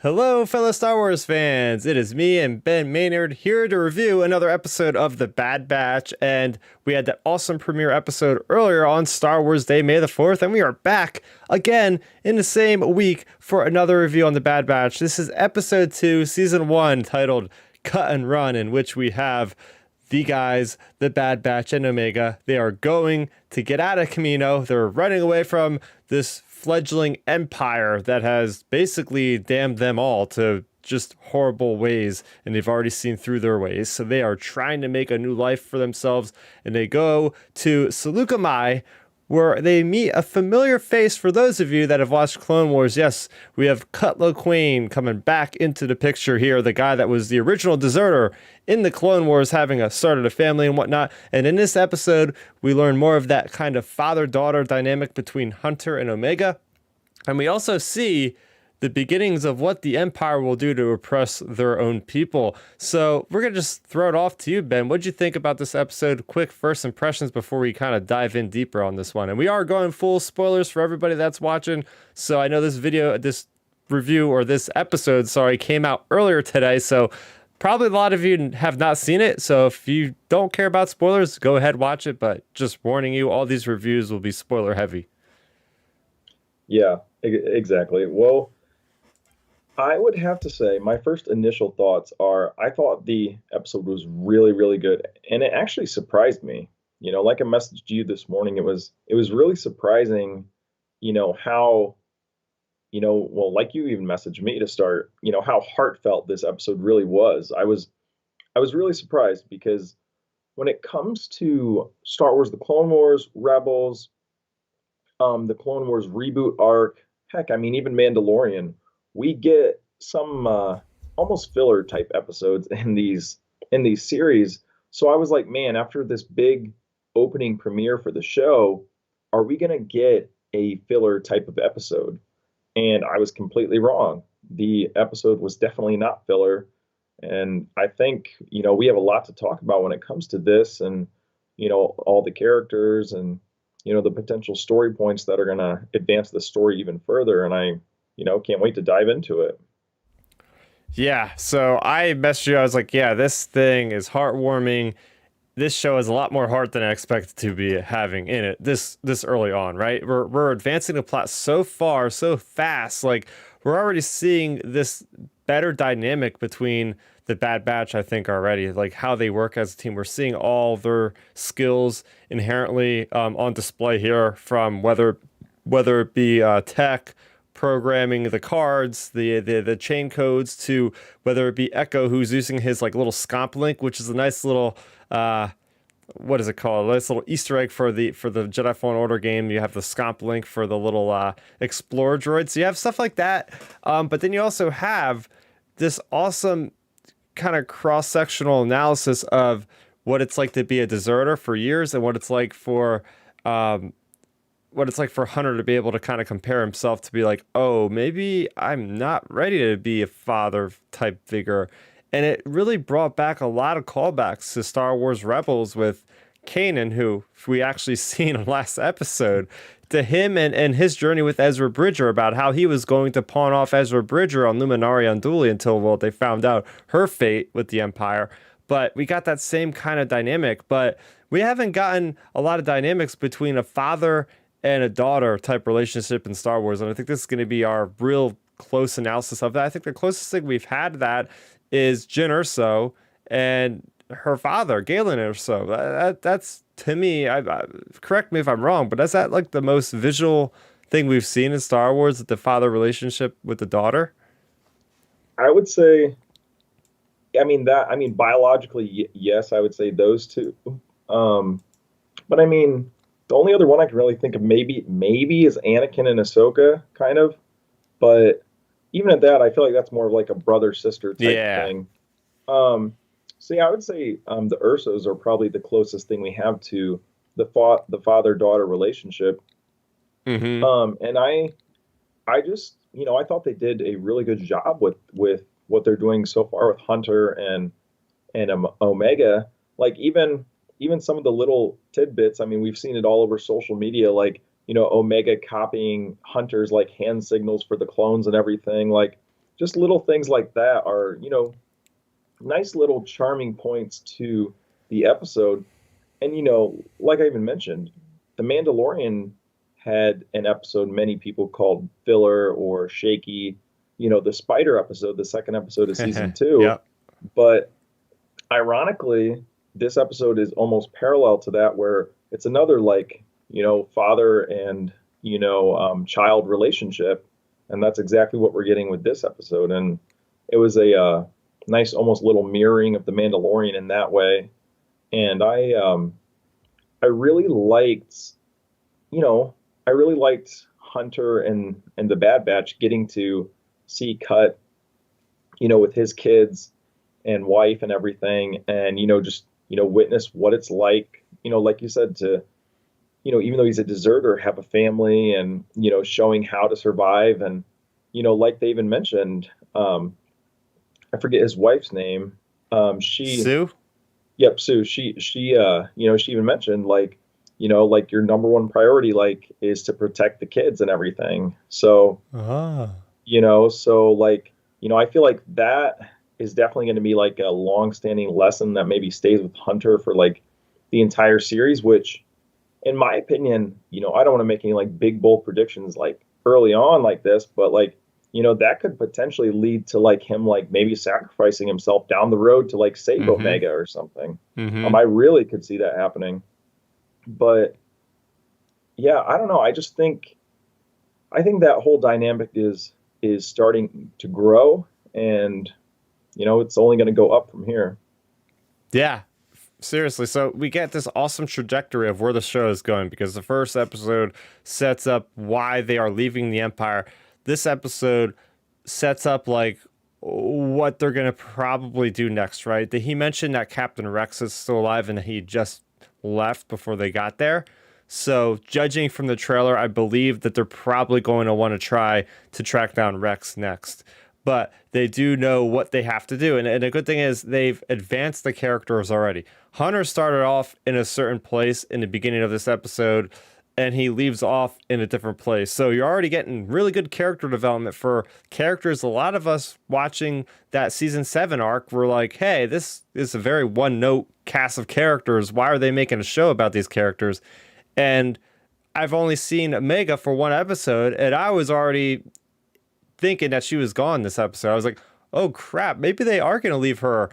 Hello, fellow Star Wars fans. It is me and Ben Maynard here to review another episode of The Bad Batch. And we had that awesome premiere episode earlier on Star Wars Day, May the 4th. And we are back again in the same week for another review on The Bad Batch. This is episode 2, season 1, titled Cut and Run, in which we have the guys, the Bad Batch and Omega. They are going to get out of Kamino. They're running away from this fledgling empire that has basically damned them all to just horrible ways, and they've already seen through their ways. So they are trying to make a new life for themselves, and they go to Seleucami, where they meet a familiar face for those of you that have watched Clone Wars. Yes, we have Cutler Quain coming back into the picture here, the guy that was the original deserter in the Clone Wars, having started a family and whatnot. And in this episode, we learn more of that kind of father-daughter dynamic between Hunter and Omega. And we also see the beginnings of what the Empire will do to oppress their own people. So we're going to just throw it off to you, Ben. What'd you think about this episode? Quick first impressions before we kind of dive in deeper on this one. And we are going full spoilers for everybody that's watching. So I know this review, or this episode, sorry, came out earlier today. So probably a lot of you have not seen it. So if you don't care about spoilers, go ahead, watch it. But just warning you, all these reviews will be spoiler heavy. Yeah, exactly. Well, I would have to say my first initial thoughts are I thought the episode was really, really good. And it actually surprised me. Like I messaged you this morning, it was really surprising, how, well, like you even messaged me to start, how heartfelt this episode really was. I was really surprised because when it comes to Star Wars, the Clone Wars, Rebels, the Clone Wars reboot arc, heck, I mean, even Mandalorian, we get some almost filler type episodes in these series. So I was like, man, after this big opening premiere for the show, are we gonna get a filler type of episode? And I was completely wrong. The episode was definitely not filler. And I think, we have a lot to talk about when it comes to this and, all the characters and, the potential story points that are going to advance the story even further. And I, can't wait to dive into it. Yeah, so I messaged you. I was like, yeah, this thing is heartwarming. This show has a lot more heart than I expected to be having in it this early on, right? We're advancing the plot so far, so fast. Like, we're already seeing this better dynamic between the Bad Batch, I think, already, like how they work as a team. We're seeing all their skills inherently on display here, from whether it be tech, programming the cards, the chain codes, to whether it be Echo, who's using his like little scomp link, which is a nice little what is it called? A nice little Easter egg for the Jedi Fallen Order game. You have the scomp link for the little explorer droid. So you have stuff like that. But then you also have this awesome kind of cross-sectional analysis of what it's like to be a deserter for years, and what it's like for Hunter to be able to kind of compare himself to be like, oh, maybe I'm not ready to be a father type figure. And it really brought back a lot of callbacks to Star Wars Rebels with Kanan, who we actually seen in last episode, to him and his journey with Ezra Bridger, about how he was going to pawn off Ezra Bridger on Luminari Unduli until, well, they found out her fate with the Empire. But we got that same kind of dynamic, but we haven't gotten a lot of dynamics between a father and a daughter type relationship in Star Wars. And I think this is going to be our real close analysis of that. I think the closest thing we've had to that is Jyn Erso and her father, Galen Erso. That's, to me, correct me if I'm wrong, but is that like the most visual thing we've seen in Star Wars, the father relationship with the daughter? I would say, biologically, yes, I would say those two. But I mean, the only other one I can really think of maybe is Anakin and Ahsoka, kind of. But even at that, I feel like that's more of like a brother sister type thing. So yeah, I would say the Ursos are probably the closest thing we have to the father daughter relationship. Mm-hmm. And I just I thought they did a really good job with what they're doing so far with Hunter and Omega. Like even some of the little tidbits. I mean, we've seen it all over social media. Like Omega copying Hunter's like hand signals for the clones and everything. Like just little things like that are, nice little charming points to the episode. And like I even mentioned, The Mandalorian had an episode many people called filler or shaky, the spider episode, the second episode of season two. Yep. But ironically, this episode is almost parallel to that, where it's another like, father and, child relationship. And that's exactly what we're getting with this episode. And it was a nice, almost little mirroring of The Mandalorian in that way. And I really liked, I really liked Hunter and the Bad Batch getting to see Cut, with his kids and wife and everything, and just witness what it's like you said, to even though he's a deserter, have a family, and showing how to survive. And like they even mentioned, I forget his wife's name. She Sue? Yep, Sue. She even mentioned like, like your number one priority like is to protect the kids and everything. So, Ah. like, I feel like that is definitely going to be like a long-standing lesson that maybe stays with Hunter for like the entire series, which in my opinion, I don't want to make any like big bold predictions like early on like this, but like, that could potentially lead to like him like maybe sacrificing himself down the road to like save Mm-hmm. Omega or something. Mm-hmm. I really could see that happening. But yeah, I don't know. I think that whole dynamic is starting to grow, and it's only going to go up from here. Yeah, seriously. So we get this awesome trajectory of where the show is going because the first episode sets up why they are leaving the Empire. This episode sets up like what they're going to probably do next, right? He mentioned that Captain Rex is still alive and he just left before they got there. So, judging from the trailer, I believe that they're probably going to want to try to track down Rex next. But they do know what they have to do. And the good thing is they've advanced the characters already. Hunter started off in a certain place in the beginning of this episode, and he leaves off in a different place. So you're already getting really good character development for characters. A lot of us watching that season 7 arc were like, hey, this is a very one note cast of characters. Why are they making a show about these characters? And I've only seen Omega for one episode, and I was already thinking that she was gone this episode. I was like, oh crap, maybe they are going to leave her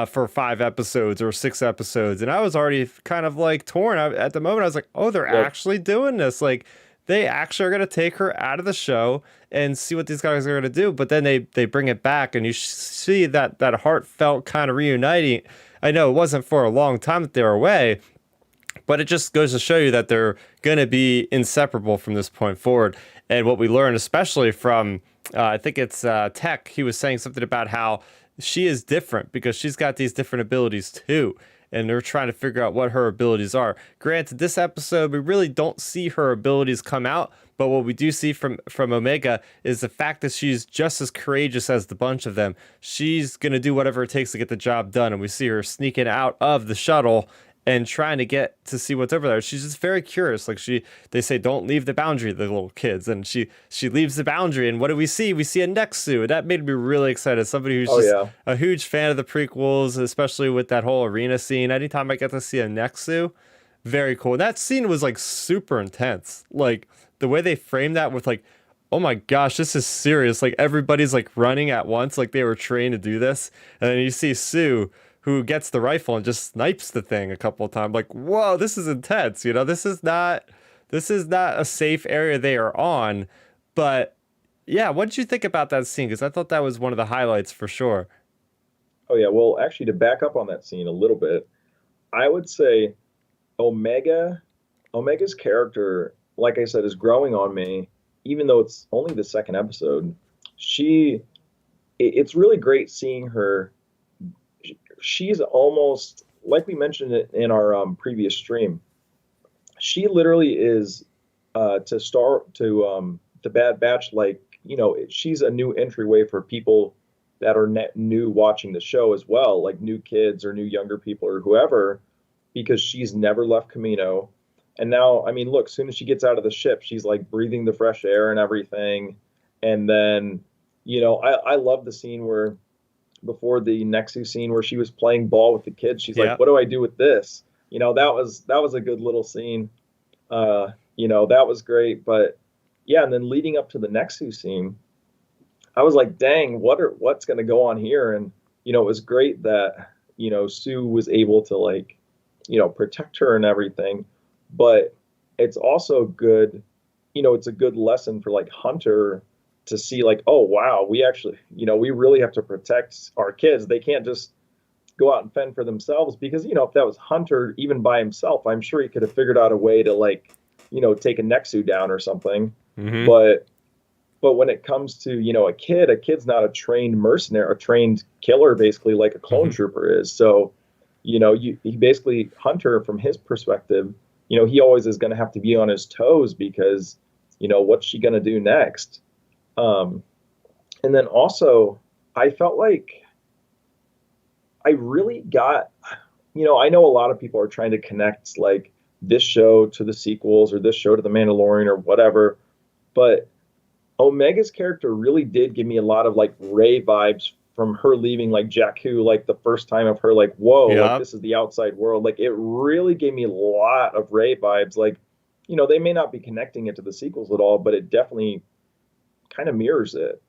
for 5 episodes or 6 episodes. And I was already kind of like torn. At the moment, I was like, oh, they're Yep. actually doing this. Like, they actually are going to take her out of the show and see what these guys are going to do. But then they bring it back, and you see that heartfelt kind of reuniting. I know it wasn't for a long time that they were away, but it just goes to show you that they're going to be inseparable from this point forward. And what we learned, especially from, I think it's Tech, he was saying something about how she is different because she's got these different abilities too. And they're trying to figure out what her abilities are. Granted, this episode, we really don't see her abilities come out. But what we do see from Omega is the fact that she's just as courageous as the bunch of them. She's going to do whatever it takes to get the job done. And we see her sneaking out of the shuttle and trying to get to see what's over there. She's just very curious. Like they say, don't leave the boundary, the little kids. And she leaves the boundary. And what do we see? We see a Nexu. And that made me really excited. Somebody who's Oh just yeah. a huge fan of the prequels, especially with that whole arena scene. Anytime I get to see a Nexu, very cool. And that scene was like super intense. Like the way they framed that with like, oh my gosh, this is serious. Like everybody's like running at once, like they were trained to do this. And then you see Sue, who gets the rifle and just snipes the thing a couple of times. Like, whoa, this is intense. This is not a safe area they are on. But yeah, what did you think about that scene? Because I thought that was one of the highlights for sure. Oh yeah. Well, actually, to back up on that scene a little bit, I would say Omega's character, like I said, is growing on me. Even though it's only the second episode, it's really great seeing her. She's almost like we mentioned it in our previous stream. She literally is to the Bad Batch. Like she's a new entryway for people that are net new watching the show as well, like new kids or new younger people or whoever, because she's never left Kamino. And now, I mean, look, as soon as she gets out of the ship, she's like breathing the fresh air and everything. And then, I love the scene where before the Nexus scene where she was playing ball with the kids. She's like, Yeah. "What do I do with this?" That was a good little scene. That was great. But yeah, and then leading up to the Nexus scene, I was like, "Dang, what's going to go on here?" And it was great that Sue was able to like protect her and everything. But it's also good, it's a good lesson for like Hunter to see like, oh wow, we actually, we really have to protect our kids. They can't just go out and fend for themselves because, if that was Hunter even by himself, I'm sure he could have figured out a way to like, take a Nexu down or something. Mm-hmm. But when it comes to, a kid's not a trained mercenary, a trained killer, basically like a clone Mm-hmm. trooper is. So, he basically Hunter from his perspective, he always is going to have to be on his toes because, what's she going to do next? Um, and then also, I felt like I really got, I know a lot of people are trying to connect like this show to the sequels or this show to the Mandalorian or whatever, but Omega's character really did give me a lot of like Rey vibes from her leaving like Jakku, like the first time of her like, whoa, like Yeah. this is the outside world. Like it really gave me a lot of Rey vibes. Like, they may not be connecting it to the sequels at all, but it definitely kind of mirrors it.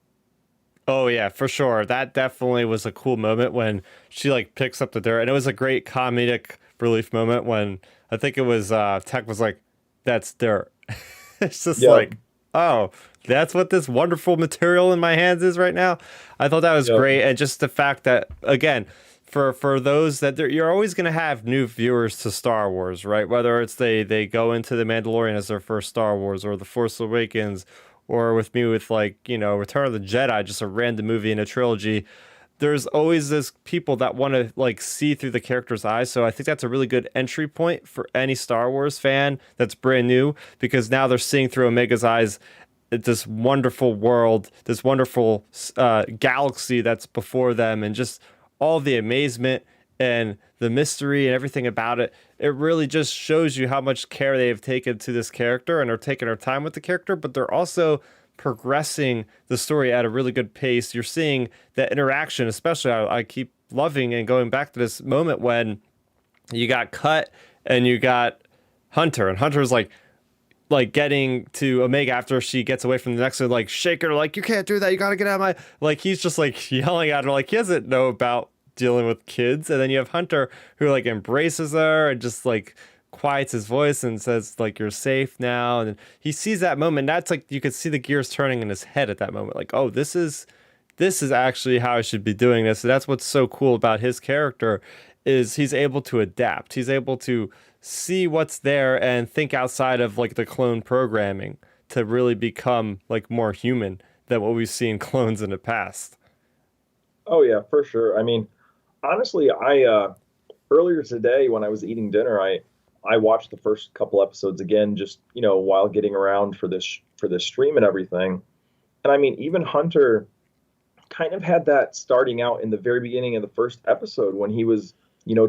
Oh yeah, for sure. That definitely was a cool moment when she like picks up the dirt, and it was a great comedic relief moment when I think it was Tech was like, "That's dirt." It's just Yeah. like, oh, that's what this wonderful material in my hands is right now. I thought that was Yeah. great, and just the fact that again, for those that you're always gonna have new viewers to Star Wars, right? Whether it's they go into the Mandalorian as their first Star Wars or the Force Awakens or with me with like Return of the Jedi, just a random movie in a trilogy. There's always this people that want to like see through the character's eyes, so I think that's a really good entry point for any Star Wars fan that's brand new because now they're seeing through Omega's eyes this wonderful world, this wonderful galaxy that's before them, and just all the amazement and the mystery and everything about it. It really just shows you how much care they have taken to this character and are taking their time with the character, but they're also progressing the story at a really good pace. You're seeing that interaction, especially I keep loving and going back to this moment when you got Cut and you got Hunter, and Hunter's like getting to Omega after she gets away from the next one, like shake her, like you can't do that, you gotta get out of my like he's just like yelling at her, like he doesn't know about dealing with kids. And then you have Hunter who like embraces her and just like quiets his voice and says like you're safe now. And he sees that moment. That's like you could see the gears turning in his head at that moment. Like, oh, this is actually how I should be doing this. And that's what's so cool about his character is he's able to adapt. He's able to see what's there and think outside of like the clone programming to really become like more human than what we've seen clones in the past. Oh yeah, for sure. I mean, honestly, I earlier today when I was eating dinner, I watched the first couple episodes again, just while getting around for this stream and everything. And I mean, even Hunter kind of had that starting out in the very beginning of the first episode when he was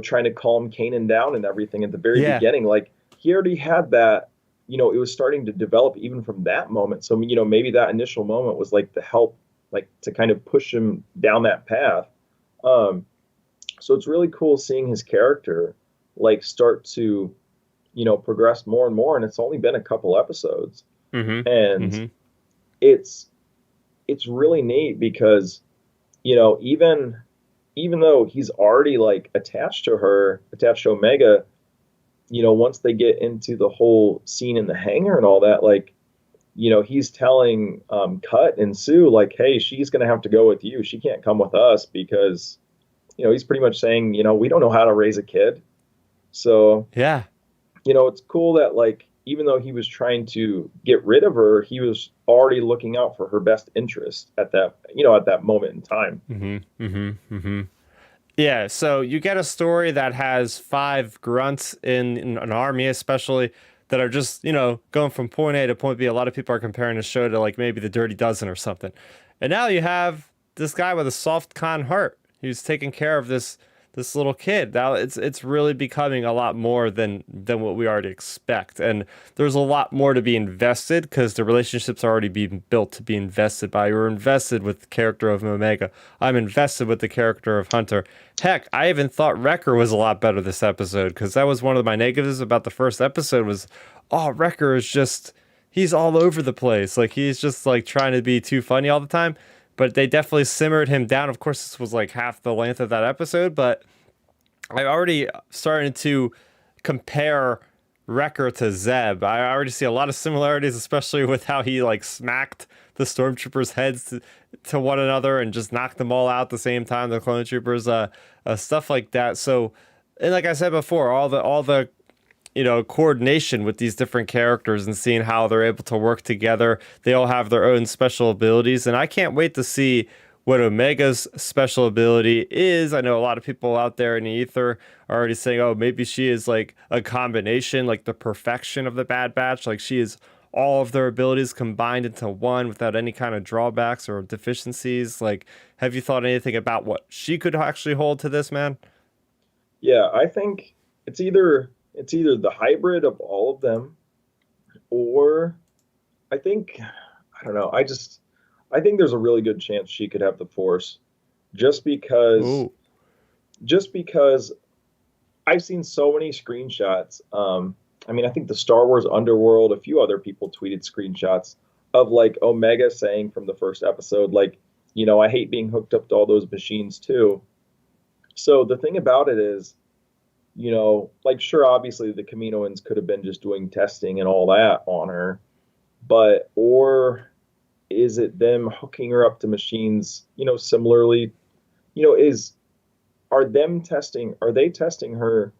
trying to calm Kanan down and everything at the very Yeah. beginning. Like he already had that. It was starting to develop even from that moment. So maybe that initial moment was like the help, like to kind of push him down that path. Um, so it's really cool seeing his character like start to progress more and more, and it's only been a couple episodes, Mm-hmm. and Mm-hmm. it's it's really neat because even though he's already like attached to Omega, once they get into the whole scene in the hangar and all that, like he's telling Cut and Sue like, hey, she's gonna have to go with you, she can't come with us because he's pretty much saying, we don't know how to raise a kid. So, Yeah. it's cool that like even though he was trying to get rid of her, he was already looking out for her best interest at that moment in time. Mm-hmm. Mm-hmm. Mm-hmm. Yeah, so you get a story that has five grunts in an army, especially that are just, going from point A to point B. A lot of people are comparing the show to like maybe the Dirty Dozen or something. And now you have this guy with a soft con heart who's taking care of this this little kid. Now it's really becoming a lot more than what we already expect, and there's a lot more to be invested because the relationship's already being built to be invested by. You're invested with the character of Omega. I'm invested with the character of Hunter. Heck, I even thought Wrecker was a lot better this episode because that was one of my negatives about the first episode was, oh, Wrecker is just he's all over the place. Like he's just like trying to be too funny all the time. But they definitely simmered him down. Of course, this was like half the length of that episode, but I already started to compare Wrecker to Zeb. I already see a lot of similarities, especially with how he like smacked the stormtroopers' heads to one another and just knocked them all out at the same time. The clone troopers, stuff like that. So, and like I said before, all the coordination with these different characters and seeing how they're able to work together. They all have their own special abilities, and I can't wait to see what Omega's special ability is. I know a lot of people out there in the ether are already saying, oh, maybe she is like a combination, like the perfection of the Bad Batch. Like she is all of their abilities combined into one without any kind of drawbacks or deficiencies. Like, have you thought anything about what she could actually hold to this, man? Yeah, I think it's either the hybrid of all of them, or I think I don't know. I think there's a really good chance she could have the Force, just because Ooh. just because I've seen so many screenshots. I mean, I think the Star Wars Underworld, a few other people tweeted screenshots of like Omega saying from the first episode, like, I hate being hooked up to all those machines too. So the thing about it is, like, sure, obviously the Kaminoans could have been just doing testing and all that on her, or is it them hooking her up to machines, similarly, is, are they testing her?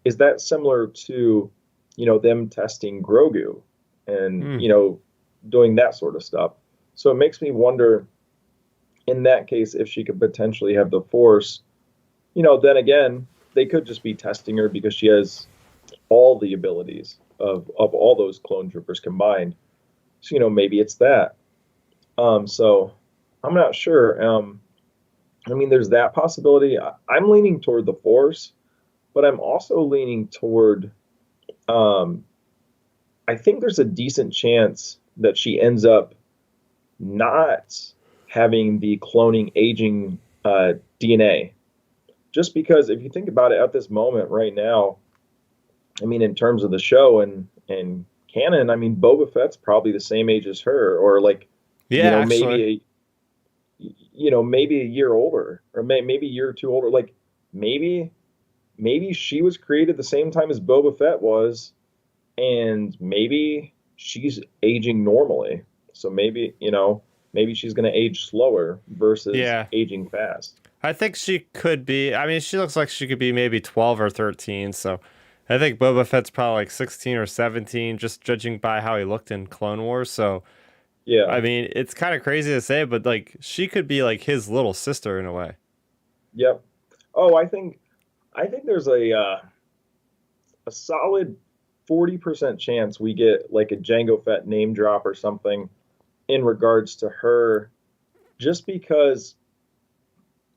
Is that similar to, them testing Grogu and, Hmm. doing that sort of stuff? So it makes me wonder, in that case, if she could potentially have the Force, then again, they could just be testing her because she has all the abilities of all those clone troopers combined. So, maybe it's that. So I'm not sure. I mean, there's that possibility. I'm leaning toward the Force, but I'm also leaning toward, um, I think there's a decent chance that she ends up not having the cloning aging DNA. Just because if you think about it at this moment right now, I mean, in terms of the show and canon, I mean, Boba Fett's probably the same age as her, or like, Yeah, actually. maybe maybe a year older, or maybe a year or two older. Like maybe she was created the same time as Boba Fett was, and maybe she's aging normally. So maybe she's going to age slower versus Yeah. aging fast. I think she could be. I mean, she looks like she could be maybe 12 or 13. So I think Boba Fett's probably like 16 or 17, just judging by how he looked in Clone Wars. So, Yeah. I mean, it's kind of crazy to say, but like she could be like his little sister in a way. Yep. Oh, I think there's a solid 40% chance we get like a Jango Fett name drop or something in regards to her, just because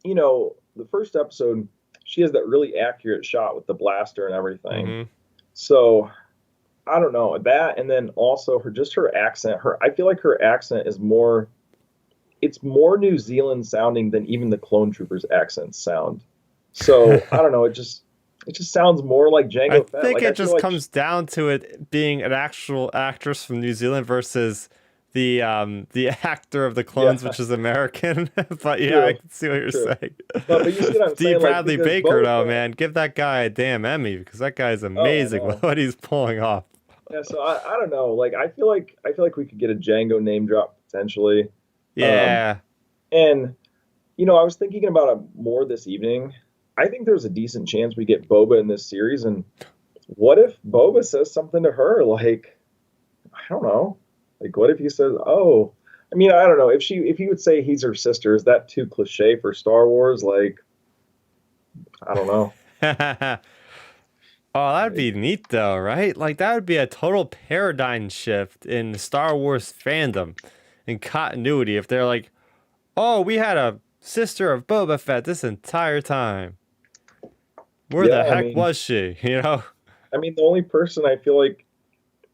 the first episode, she has that really accurate shot with the blaster and everything. Hmm. So I don't know that, and then also her accent. I feel like her accent is more. It's more New Zealand sounding than even the clone troopers' accents sound. So I don't know. It just sounds more like I Jango Fett. think Like I it feel just like comes down to it being an actual actress from New Zealand versus the actor of the clones, yeah, which is American. But yeah, I true, can see what you're true. saying. But you see what I'm D. saying? Like Bradley because Baker, Boba though, Fett. man, give that guy a damn Emmy because that guy's Oh, I amazing with know. what he's pulling off. Yeah. So I don't know. Like I feel like we could get a Django name drop potentially. Um, Yeah. and I was thinking about it more this evening. I think there's a decent chance we get Boba in this series. And what if Boba says something to her? Like, I don't know. Like, what if he says, "Oh," I mean, I don't know. If he would say he's her sister, is that too cliche for Star Wars? Like, I don't know. Oh, that'd Like, be neat though, right? Like that would be a total paradigm shift in Star Wars fandom and continuity if they're like, "Oh, we had a sister of Boba Fett this entire time." Where Yeah, the heck was she? You know? the only person I feel like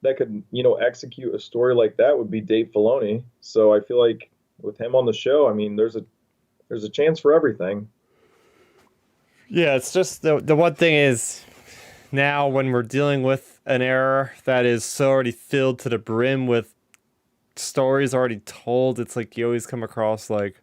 that could, execute a story like that would be Dave Filoni. So I feel like with him on the show, there's a chance for everything. Yeah, it's just the one thing is now when we're dealing with an era that is so already filled to the brim with stories already told, it's like you always come across like,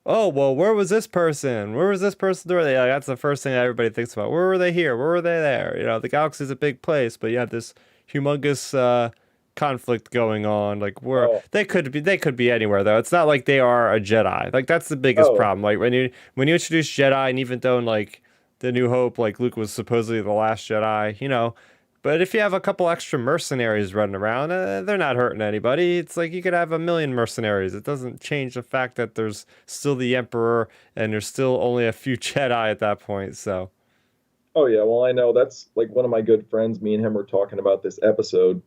oh well, where was this person? Where was this person doing? Like, that's the first thing that everybody thinks about. Where were they here? Where were they there? You know, the galaxy's a big place, but you have this humongous conflict going on. Like where Oh, they could be anywhere though. It's not like they are a Jedi. Like that's the biggest oh, problem. Like when you introduce Jedi, and even though in like the New Hope, like Luke was supposedly the last Jedi, you know. But if you have a couple extra mercenaries running around, they're not hurting anybody. It's like you could have a million mercenaries. It doesn't change the fact that there's still the Emperor and there's still only a few Jedi at that point. So, oh yeah. Well, I know that's like one of my good friends. Me and him were talking about this episode,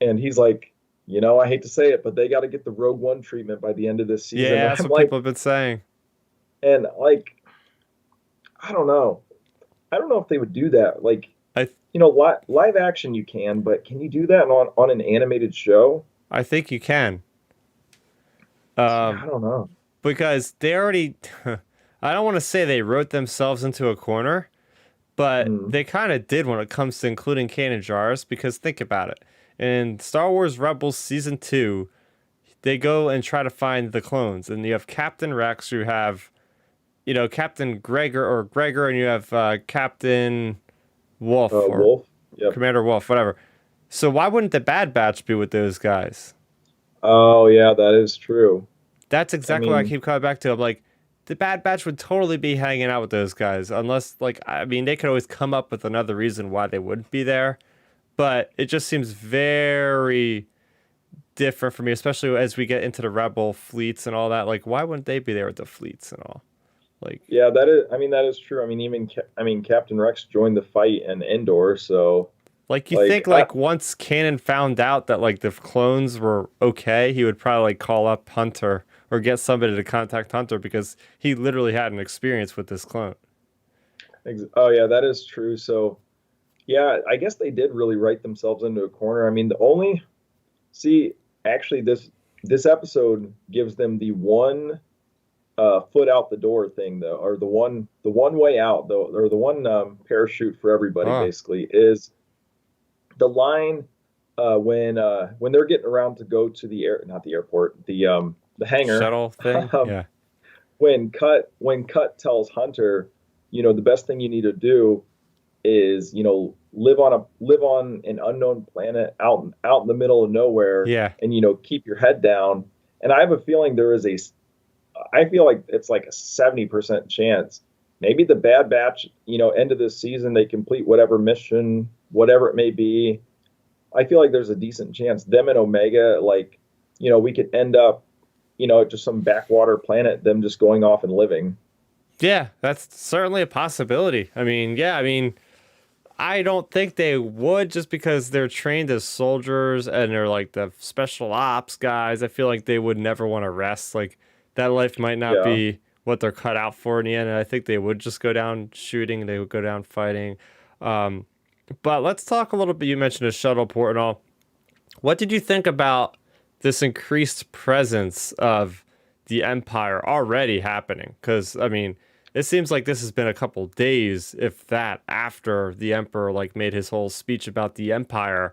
and he's like, I hate to say it, but they got to get the Rogue One treatment by the end of this season. yeah, And that's I'm what like, people have been saying. and like, I don't know. I don't know if they would do that. Like, I live action you can, but can you do that on an animated show? I think you can. See, Um, I don't know. because they already I don't want to say they wrote themselves into a corner, but Mm. they kind of did when it comes to including Kanan Jarrus because think about it. In Star Wars Rebels season 2, they go and try to find the clones and you have Captain Rex, you have Captain Gregor, and you have Captain Wolf or Wolf. Yep. Commander Wolf, whatever. So why wouldn't the Bad Batch be with those guys? Oh yeah, that is true. That's I exactly what I mean, keep coming back to. I'm like, the Bad Batch would totally be hanging out with those guys, unless, like, I mean, they could always come up with another reason why they wouldn't be there. But it just seems very different for me, especially as we get into the Rebel fleets and all that. Like, why wouldn't they be there with the fleets and all? Like, yeah, that is. That is true. Captain Rex joined the fight in Endor, so Like you like, think like once Kanan found out that like the clones were okay, he would probably like call up Hunter or get somebody to contact Hunter because he literally had an experience with this clone. oh yeah, that is true. So yeah, I guess they did really write themselves into a corner. The only see actually this episode gives them the one foot out the door thing though, or the one way out though, or the one parachute for everybody Huh. basically is the line when they're getting around to go to the not the airport, the hangar. Shuttle thing? um, Yeah. when Cut tells Hunter, the best thing you need to do is live on an unknown planet out in the middle of nowhere, Yeah. and keep your head down. And I have a feeling I feel like it's like a 70% chance. Maybe the Bad Batch, end of this season, they complete whatever mission, whatever it may be. I feel like there's a decent chance them and Omega, like, we could end up, just some backwater planet, them just going off and living. Yeah, that's certainly a possibility. I mean, yeah, I mean, I don't think they would just because they're trained as soldiers and they're like the special ops guys. I feel like they would never want to rest. Like that life might not Yeah. be what they're cut out for in the end. And I think they would just go down shooting. They would go down fighting. Um, but let's talk a little bit. You mentioned a shuttle port and all. What did you think about this increased presence of the Empire already happening? Because I mean, it seems like this has been a couple days, if that, after the Emperor like made his whole speech about the Empire.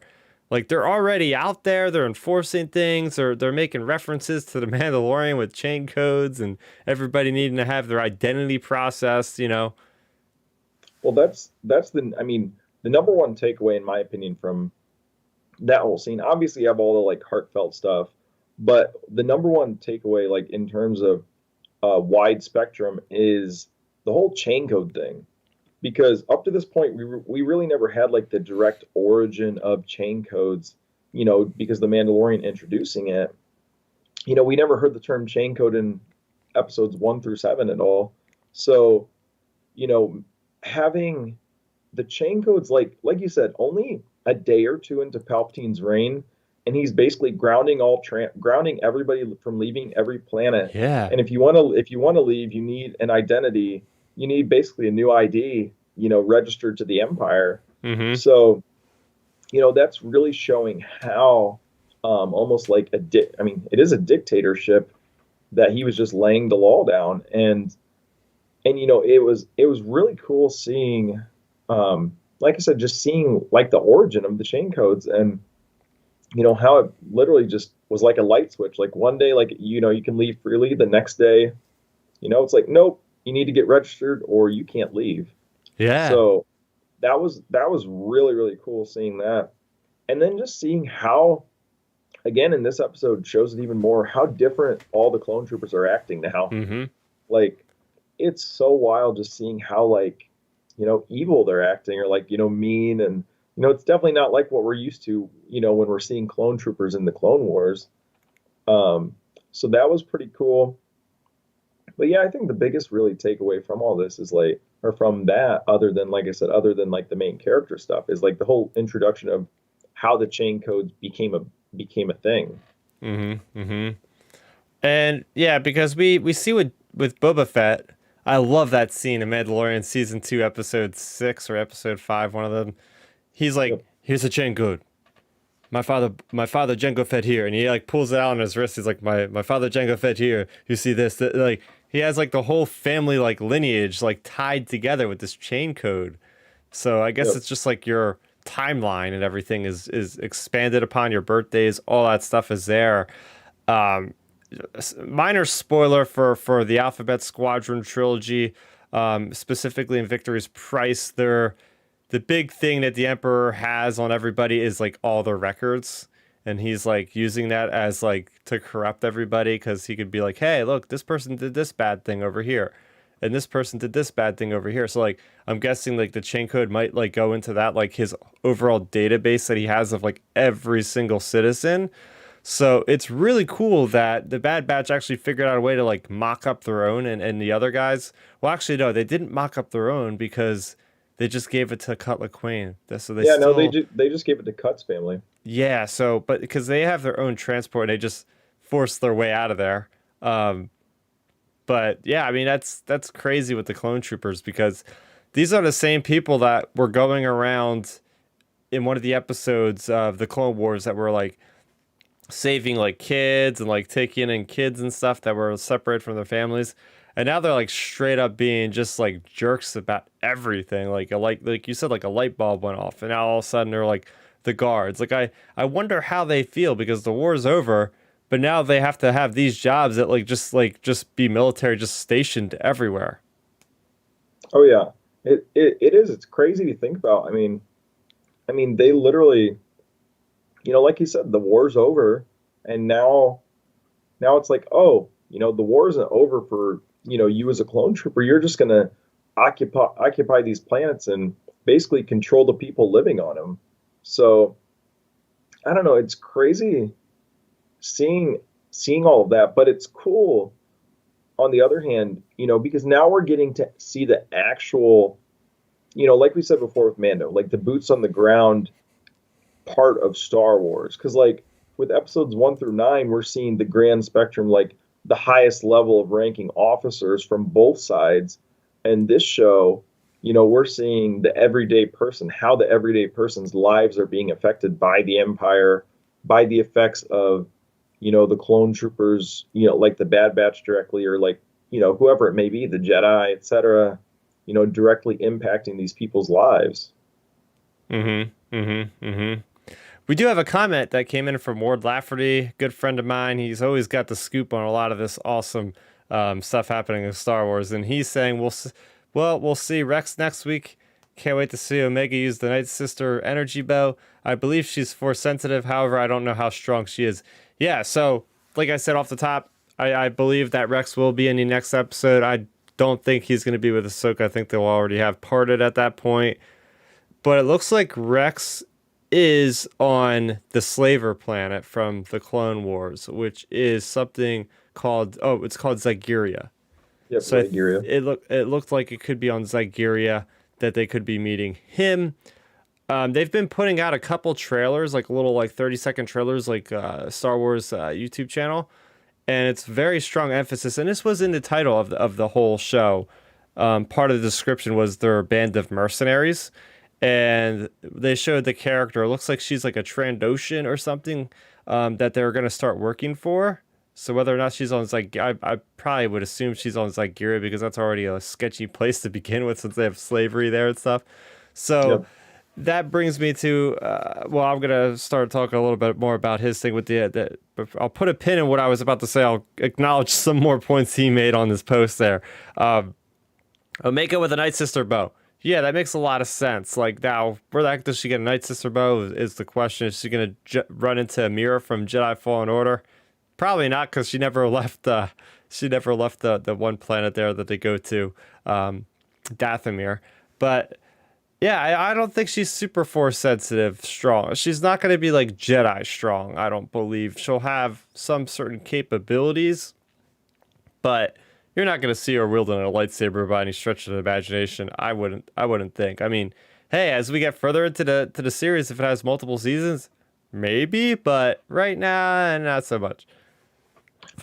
Like they're already out there, they're enforcing things, or they're making references to the Mandalorian with chain codes and everybody needing to have their identity processed, you know. Well, that's the number one takeaway, in my opinion, from that whole scene. Obviously, you have all the like heartfelt stuff, but the number one takeaway, like in terms of wide spectrum, is the whole chain code thing. Because up to this point, we really never had like the direct origin of chain codes. Because the Mandalorian introducing it, we never heard the term chain code in episodes 1 through 7 at all. So, you know, having the chain codes, like you said, only a day or two into Palpatine's reign, and he's basically grounding everybody from leaving every planet. Yeah. And if you want to leave, you need an identity. You need basically a new ID. registered to the Empire. Mm-hmm. So, that's really showing how almost like I mean, it is a dictatorship that he was just laying the law down. And it was really cool seeing like I said, just seeing like the origin of the chain codes, and how it literally just was like a light switch. Like one day, like you can leave freely. The next day, it's like, nope, you need to get registered or you can't leave. Yeah. So that was really really cool seeing that. And then just seeing how, again, in this episode shows it even more how different all the clone troopers are acting now. Mm-hmm. Like, it's so wild just seeing how, like, evil they're acting, or like, mean. And it's definitely not like what we're used to, when we're seeing clone troopers in the Clone Wars. So that was pretty cool. But yeah, I think the biggest really takeaway from all this is like, or from that, other than, like I said, other than like the main character stuff, is like the whole introduction of how the chain codes became a thing. Mm-hmm. Mm-hmm. And yeah, because we see with Boba Fett, I love that scene in Mandalorian season 2, episode 6 or episode 5, one of them. He's like, Yep. "Here's a chain code. My father Jango Fett here," and he like pulls it out on his wrist. He's like, "My father Jango Fett here. You see this?" Like he has like the whole family like lineage like tied together with this chain code. So I guess Yep. it's just like your timeline and everything is expanded upon your birthdays. All that stuff is there. Um, Minor spoiler for the Alphabet Squadron trilogy, specifically in Victory's Price. The big thing that the Emperor has on everybody is like all the records, and he's like using that as like to corrupt everybody because he could be like, hey, look, this person did this bad thing over here, and this person did this bad thing over here. So like I'm guessing like the chain code might like go into that, like his overall database that he has of like every single citizen. So it's really cool that the Bad Batch actually figured out a way to like mock up their own, and the other guys. Well, actually, no, they didn't mock up their own because they just gave it to Cutler Queen. So they Yeah, no, still, they just gave it to Cut's family. yeah. So, but because they have their own transport, they just forced their way out of there. Um, but yeah, I mean that's crazy with the clone troopers because these are the same people that were going around in one of the episodes of the Clone Wars that were like saving like kids and like taking in kids and stuff that were separated from their families. And now they're like straight up being just like jerks about everything. Like like you said, like a light bulb went off, and now all of a sudden they're like the guards. Like I wonder how they feel because the war's over, but now they have to have these jobs that like just be military, just stationed everywhere. Oh yeah, it is. It's crazy to think about. I mean, they literally, like you said, the war's over, and now it's like, oh, the war isn't over for you as a clone trooper. You're just gonna occupy these planets and basically control the people living on them. So I don't know. It's crazy seeing all of that, but it's cool on the other hand, because now we're getting to see the actual, like we said before with Mando, like the boots on the ground part of Star Wars. Because, like, with episodes 1 through 9, we're seeing the grand spectrum, like the highest level of ranking officers from both sides. And this show, we're seeing the everyday person, how the everyday person's lives are being affected by the Empire, by the effects of, the clone troopers, like the Bad Batch directly, or like, whoever it may be, the Jedi, etc., directly impacting these people's lives. Mm-hmm. Mm-hmm. Mm-hmm. We do have a comment that came in from Ward Lafferty, good friend of mine. He's always got the scoop on a lot of this awesome stuff happening in Star Wars, and he's saying we'll see Rex next week. Can't wait to see Omega use the Night Sister energy bow. I believe she's force sensitive. However, I don't know how strong she is. Yeah, so like I said off the top, I believe that Rex will be in the next episode. I don't think he's going to be with Ahsoka. I think they'll already have parted at that point. But it looks like Rex is on the Slaver planet from the Clone Wars, which is something called it's called Zygeria. Yep, So Zygeria. it looked like it could be on Zygeria that they could be meeting him. They've been putting out a couple trailers, like little like 30-second trailers, like Star Wars YouTube channel, and it's very strong emphasis. And this was in the title of the whole show. part of the description was they're a band of mercenaries, and they showed the character. It looks like she's like a Trandoshan or something, that they're gonna start working for. So whether or not she's on I probably would assume she's on Zygeria because that's already a sketchy place to begin with since they have slavery there and stuff. So Yep. that brings me to well, I'm gonna start talking a little bit more about his thing with the but I'll put a pin in what I was about to say. I'll acknowledge some more points he made on this post there. Omega with a Night Sister bow. Yeah, that makes a lot of sense. Like now, where the heck does she get a Night Sister bow is the question. Is she gonna run into Amira from Jedi Fallen Order? Probably not, because she never left the one planet there that they go to, Dathomir. But yeah, I don't think she's super force sensitive strong. She's not going to be like Jedi strong. I don't believe she'll have some certain capabilities, but you're not going to see her wielding a lightsaber by any stretch of the imagination. I wouldn't think. I mean, hey, as we get further into the series, if it has multiple seasons, maybe, but right now, not so much.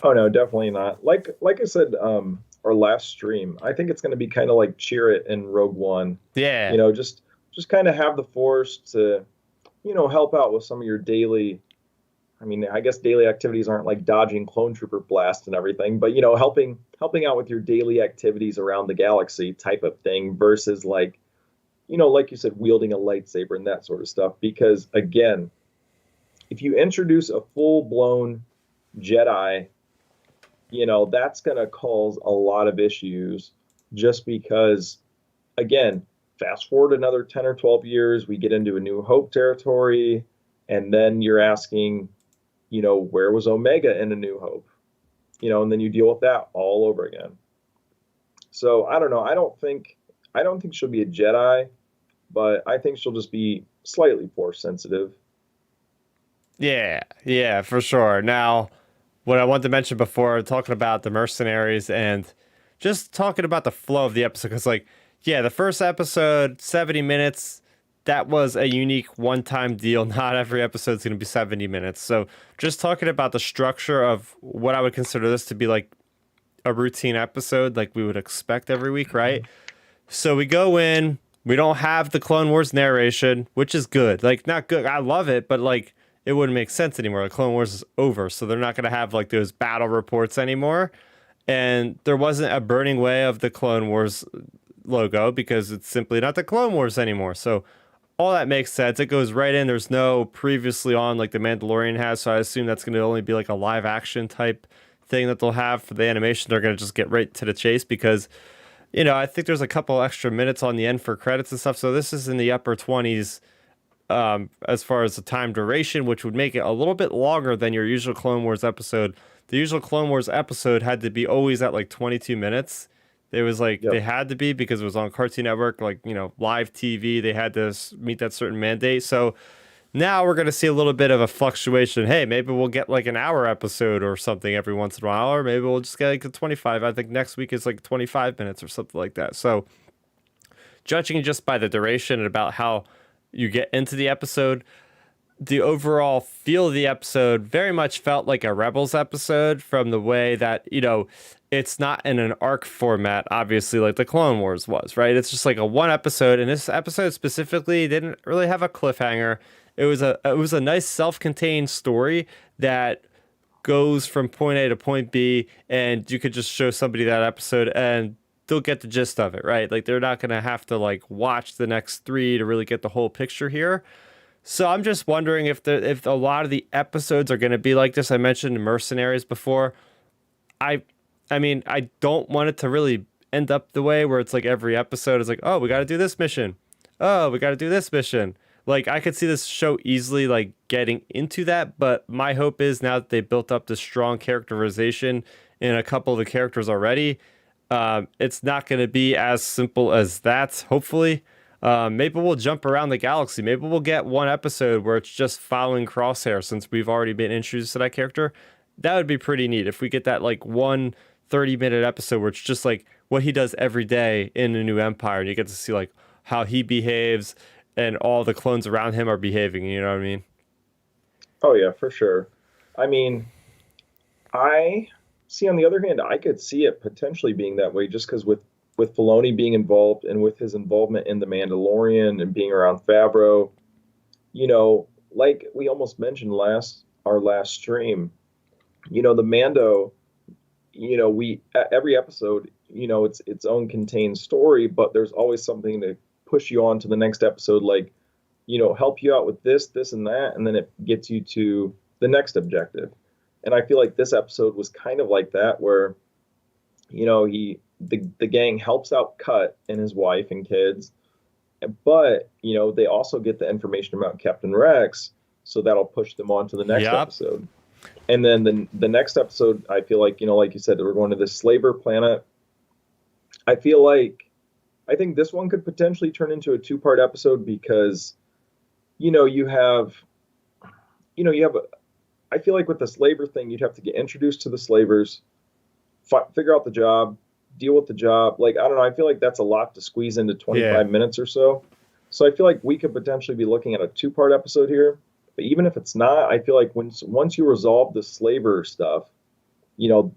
Oh no, definitely not. Like I said, our last stream, I think it's going to be kind of like Cheer in Rogue One. Yeah. You know, just kind of have the Force to, help out with some of your daily. I mean, I guess daily activities aren't like dodging clone trooper blast and everything, but helping out with your daily activities around the galaxy type of thing versus like, like you said, wielding a lightsaber and that sort of stuff. Because again, if you introduce a full blown Jedi, that's going to cause a lot of issues just because, again, fast forward another 10 or 12 years, we get into a New Hope territory, and then you're asking, where was Omega in A New Hope? And then you deal with that all over again. So I don't know. I don't think she'll be a Jedi, but I think she'll just be slightly force sensitive. Yeah, yeah, for sure. Now, what I wanted to mention before, talking about the mercenaries and just talking about the flow of the episode, because, like, yeah, the first episode, 70 minutes, that was a unique one time deal. Not every episode is going to be 70 minutes. So, just talking about the structure of what I would consider this to be like a routine episode, like we would expect every week, right? So, we go in, we don't have the Clone Wars narration, which is good. Like, not good. I love it, but like, it wouldn't make sense anymore. The Clone Wars is over, so they're not going to have like those battle reports anymore. And there wasn't a burning way of the Clone Wars logo because it's simply not the Clone Wars anymore. So all that makes sense. It goes right in. There's no previously on like the Mandalorian has, so I assume that's going to only be like a live action type thing that they'll have for the animation. They're going to just get right to the chase because I think there's a couple extra minutes on the end for credits and stuff. So this is in the upper 20s, as far as the time duration, which would make it a little bit longer than your usual Clone Wars episode. The usual Clone Wars episode had to be always at like 22 minutes. It was like they Yep. had to be because it was on Cartoon Network, like, live TV. They had to meet that certain mandate. So now we're going to see a little bit of a fluctuation. Hey, maybe we'll get like an hour episode or something every once in a while, or maybe we'll just get like a 25. I think next week is like 25 minutes or something like that. So judging just by the duration and about how you get into the episode, the overall feel of the episode very much felt like a Rebels episode from the way that, it's not in an arc format, obviously, like the Clone Wars was, right? It's just like a one episode, and this episode specifically didn't really have a cliffhanger. It was a nice self-contained story that goes from point A to point B, and you could just show somebody that episode and they'll get the gist of it, right? Like they're not gonna have to like watch the next three to really get the whole picture here. So I'm just wondering if a lot of the episodes are gonna be like this. I mentioned Mercenaries before. I I mean, I don't want it to really end up the way where it's like every episode is like, oh, we got to do this mission. Oh, we got to do this mission. Like I could see this show easily like getting into that, but my hope is now that they built up this strong characterization in a couple of the characters already, it's not going to be as simple as that. Hopefully, maybe we'll jump around the galaxy. Maybe we'll get one episode where it's just following Crosshair since we've already been introduced to that character. That would be pretty neat if we get that like one 30-minute episode where it's just like what he does every day in the new empire, and you get to see like how he behaves and all the clones around him are behaving. You know what I mean? Oh yeah, for sure. I mean, I see on the other hand, I could see it potentially being that way just because with with Filoni being involved and with his involvement in The Mandalorian and being around Favreau, like we almost mentioned our last stream, the Mando, we every episode, it's its own contained story, but there's always something to push you on to the next episode, like, help you out with this and that, and then it gets you to the next objective. And I feel like this episode was kind of like that, where, the gang helps out Cut and his wife and kids, but they also get the information about Captain Rex, so that'll push them on to the next Yep. episode. And then the next episode, I feel like, like you said, we're going to this slaver planet. I feel like I think this one could potentially turn into a two-part episode because, you have, I feel like with the slaver thing, you'd have to get introduced to the slavers, figure out the job, deal with the job. Like, I don't know. I feel like that's a lot to squeeze into 25 Yeah. minutes or so. So I feel like we could potentially be looking at a two-part episode here. But even if it's not, I feel like once you resolve the slaver stuff, you know,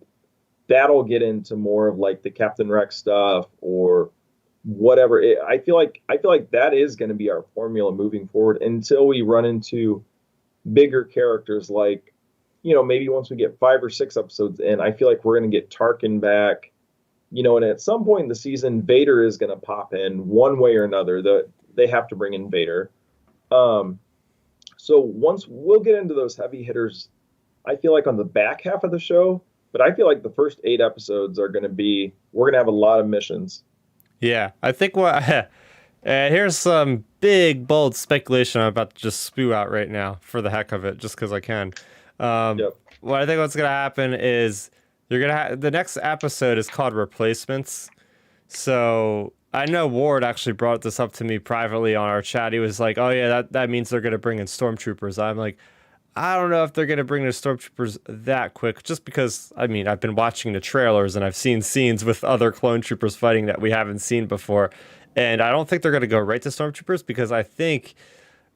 that'll get into more of like the Captain Rex stuff or whatever. I feel like that is going to be our formula moving forward until we run into bigger characters like, maybe once we get 5 or 6 episodes in, I feel like we're going to get Tarkin back, and at some point in the season, Vader is going to pop in one way or another. They have to bring in Vader. So once we'll get into those heavy hitters, I feel like on the back half of the show, but I feel like the first 8 episodes we're going to have a lot of missions. Yeah, I think what here's some big bold speculation I'm about to just spew out right now for the heck of it, just because I can. Yep. What I think what's gonna happen is you're gonna the next episode is called Replacements. So I know Ward actually brought this up to me privately on our chat. He was like, "Oh yeah, that means they're gonna bring in stormtroopers." I'm like, I don't know if they're going to bring the stormtroopers that quick, just because, I mean, I've been watching the trailers and I've seen scenes with other clone troopers fighting that we haven't seen before. And I don't think they're going to go right to stormtroopers because I think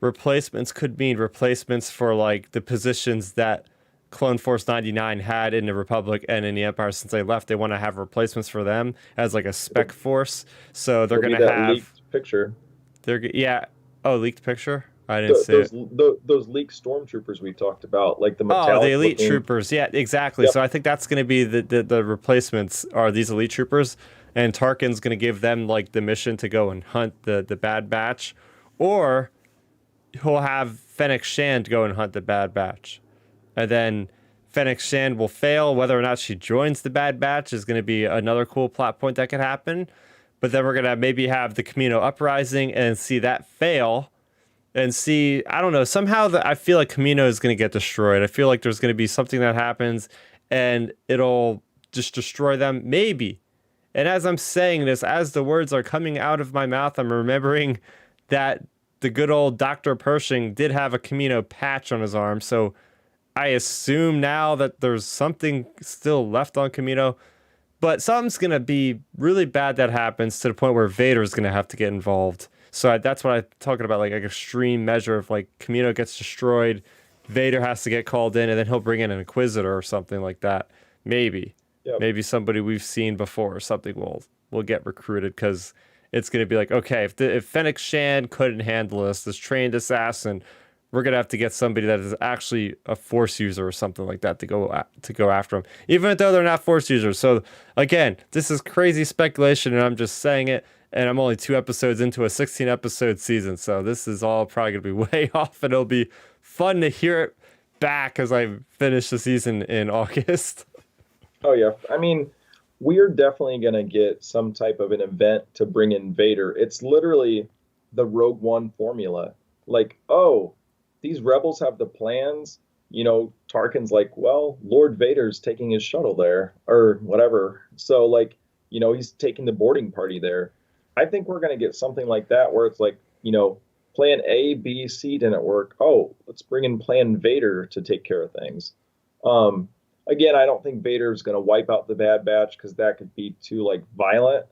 replacements could mean replacements for like the positions that Clone Force 99 had in the Republic and in the Empire since they left. They want to have replacements for them as like a spec force. So they're It'll going be to that have, leaked picture. yeah. Oh, leaked picture? I didn't see Those it. those leaked stormtroopers we talked about, like the Oh, the metallic elite looking. troopers. Yeah, exactly. Yep. So I think that's going to be the replacements are these elite troopers, and Tarkin's going to give them like the mission to go and hunt the Bad Batch, or he'll have Fennec Shand go and hunt the Bad Batch, and then Fennec Shand will fail. Whether or not she joins the Bad Batch is going to be another cool plot point that could happen. But then we're gonna maybe have the Kamino uprising and see that fail and see, I don't know, somehow that I feel like Kamino is going to get destroyed. I feel like there's going to be something that happens and it'll just destroy them, maybe. And as I'm saying this, as the words are coming out of my mouth, I'm remembering that the good old Dr. Pershing did have a Kamino patch on his arm. So I assume now that there's something still left on Kamino. But something's going to be really bad that happens to the point where Vader's going to have to get involved. So that's what I'm talking about, like an extreme measure of like Kamino gets destroyed, Vader has to get called in, and then he'll bring in an Inquisitor or something like that. Maybe, Yep. maybe somebody we've seen before or something will get recruited because it's going to be like, okay, if Fennec Shand couldn't handle this trained assassin, we're gonna have to get somebody that is actually a Force user or something like that to go after him, even though they're not Force users. So again, this is crazy speculation, and I'm just saying it. And I'm only 2 episodes into a 16 episode season, so this is all probably gonna be way off, and it'll be fun to hear it back as I finish the season in August. Oh yeah. I mean, we're definitely gonna get some type of an event to bring in Vader. It's literally the Rogue One formula. Like, oh, these rebels have the plans. Tarkin's like, well, Lord Vader's taking his shuttle there, or whatever. So like, he's taking the boarding party there. I think we're gonna get something like that where it's like, plan A, B, C didn't work. Oh, let's bring in plan Vader to take care of things. Um, Again, I don't think Vader's going to wipe out the Bad Batch because that could be too like violent.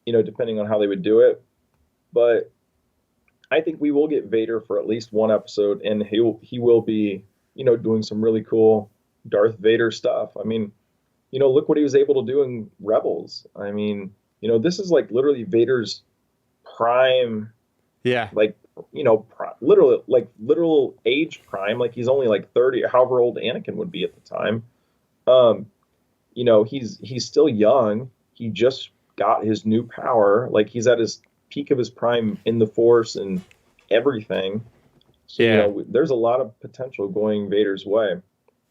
Depending on how they would do it. But I think we will get Vader for at least one episode, and he will be doing some really cool Darth Vader stuff. I mean, look what he was able to do in Rebels. I mean, this is like literally Vader's prime, Yeah. like, literally, like literal age prime. Like he's only like 30, or however old Anakin would be at the time. Um, he's still young. He just got his new power. Like he's at his peak of his prime in the Force and everything. So, Yeah. there's a lot of potential going Vader's way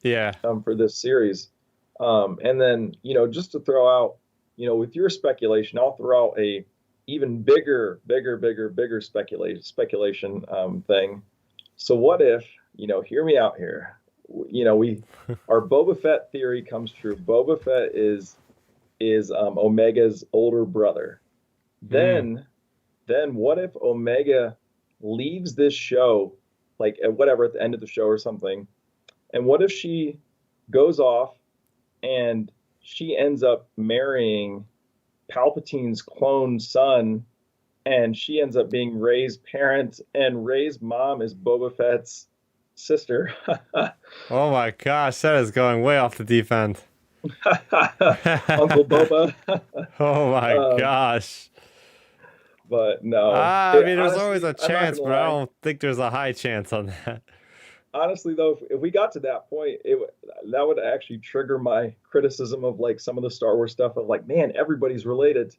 Yeah. for this series. And then, just to throw out, with your speculation, I'll throw out a even bigger speculation thing. So what if, hear me out here. We our Boba Fett theory comes true. Boba Fett is Omega's older brother. Mm. Then what if Omega leaves this show, like at whatever at the end of the show or something, and what if she goes off and she ends up marrying Palpatine's clone son, and she ends up being Rey's parent, and Rey's mom is Boba Fett's sister. Oh my gosh, that is going way off the deep end. Uncle Boba. Oh my um, gosh. but no, I mean, there's always honestly, a I'm not chance, gonna but I lie. don't think there's a high chance on that. Honestly, though, if we got to that point, that would actually trigger my criticism of like some of the Star Wars stuff of like, man, everybody's related.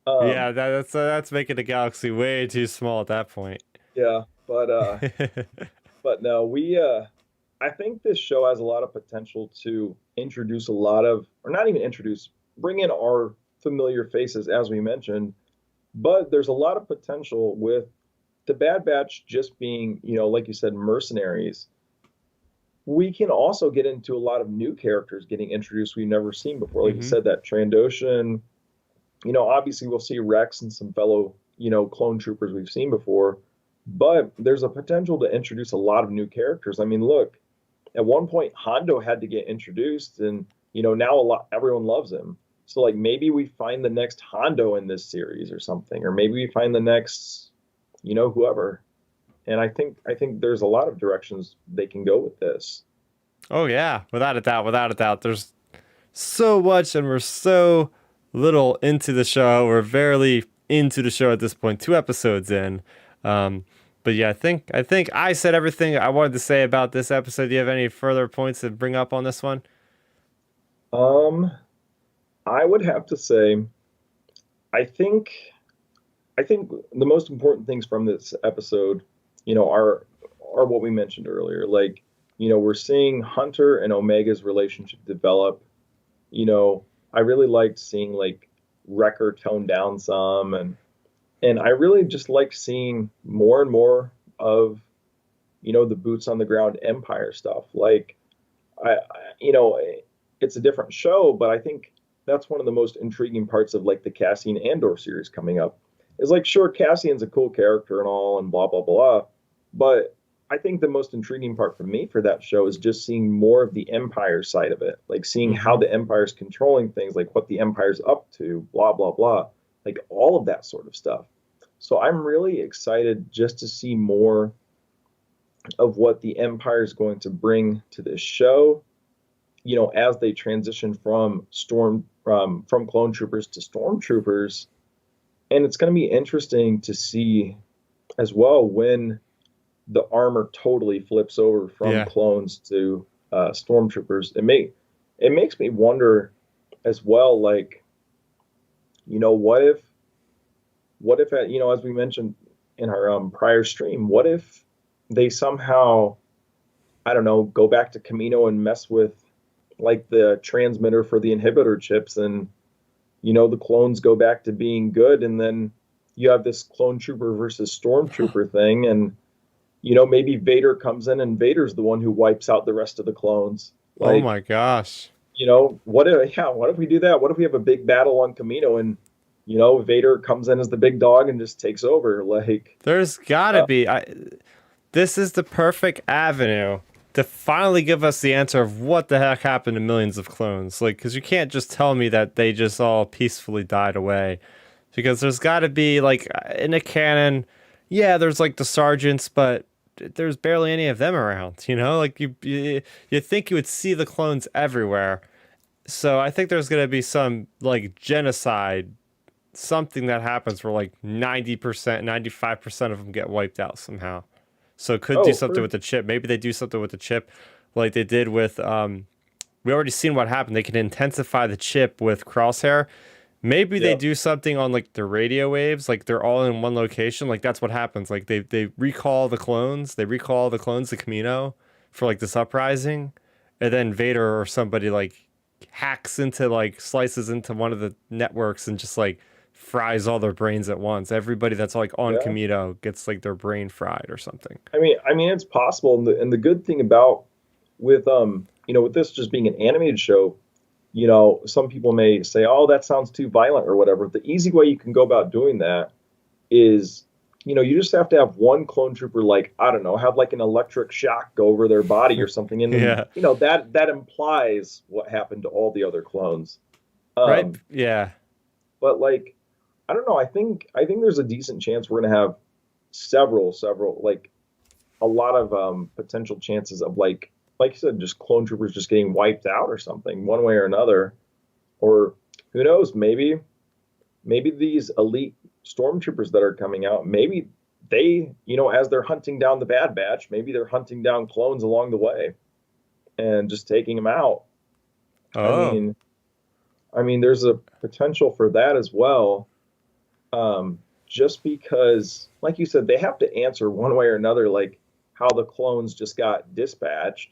Yeah, Um, that's making the galaxy way too small at that point. yeah, but no, I think this show has a lot of potential to introduce a lot of, or not even introduce, bring in our familiar faces, as we mentioned. But there's a lot of potential with the Bad Batch just being, like you said, mercenaries. We can also get into a lot of new characters getting introduced we've never seen before. Like you Hmm. said, that Trandoshan, obviously we'll see Rex and some fellow, clone troopers we've seen before. But there's a potential to introduce a lot of new characters. I mean, look, at one point Hondo had to get introduced, and now everyone loves him. So like maybe we find the next Hondo in this series or something, or maybe we find the next, whoever. And I think there's a lot of directions they can go with this. Oh yeah, without a doubt, without a doubt. There's so much, and we're so little into the show. We're barely into the show at this point, 2 episodes in. Um, but yeah, I think I said everything I wanted to say about this episode. Do you have any further points to bring up on this one? Um, I would have to say, I think I think the most important things from this episode, are what we mentioned earlier. Like, we're seeing Hunter and Omega's relationship develop. I really liked seeing like Wrecker tone down some, and I really just like seeing more and more of the boots on the ground Empire stuff. Like, it's a different show, but I think that's one of the most intriguing parts of like the Cassian Andor series coming up. Is like, sure, Cassian's a cool character and all, and blah blah blah, but I think the most intriguing part for me for that show is just seeing more of the Empire side of it, like seeing how Hmm. the Empire's controlling things, like what the Empire's up to, blah blah blah, like all of that sort of stuff. So I'm really excited just to see more of what the Empire is going to bring to this show, as they transition from clone troopers to stormtroopers. And it's going to be interesting to see as well when the armor totally flips over from Yeah. clones to stormtroopers. It makes me wonder as well, like, what if as we mentioned in our prior stream, what if they somehow, I don't know, go back to Kamino and mess with like the transmitter for the inhibitor chips, and the clones go back to being good, and then you have this clone trooper versus stormtrooper thing, and maybe Vader comes in and Vader's the one who wipes out the rest of the clones. Oh Like, my gosh. what if we do that? What if we have a big battle on Kamino, and Vader comes in as the big dog and just takes over? Like, There's gotta uh, be. This is the perfect avenue to finally give us the answer of what the heck happened to millions of clones. Like, because you can't just tell me that they just all peacefully died away. Because there's got to be, like, in a canon, yeah, there's like the sergeants, but there's barely any of them around. Like, you think you would see the clones everywhere. So I think there's gonna be some like genocide, something that happens where like 90%, 95% of them get wiped out somehow. So it could do Oh, something for with the chip. Maybe they do something with the chip, like they did with we already seen what happened. They can intensify the chip with Crosshair. Maybe they yeah, do something on like the radio waves, like they're all in one location. Like that's what happens. Like they recall the clones, the Kamino for like this uprising, and then Vader or somebody like hacks into like slices into one of the networks and just like fries all their brains at once. Everybody that's like on yeah. Kamino gets like their brain fried or something. I mean, it's possible, and the good thing about with with this just being an animated show, some people may say, "Oh, that sounds too violent" or whatever. The easy way you can go about doing that is, you just have to have one clone trooper, like, I don't know, have like an electric shock go over their body or something, and then Yeah. that implies what happened to all the other clones. Right. Um, Yeah. but like, I don't know. I think there's a decent chance we're gonna have several, like a lot of potential chances of like you said, just clone troopers just getting wiped out or something, one way or another. Or who knows, maybe these elite stormtroopers that are coming out, maybe they, as they're hunting down the Bad Batch, maybe they're hunting down clones along the way and just taking them out. I Oh. mean, there's a potential for that as well. Just because, like you said, they have to answer one way or another, like how the clones just got dispatched.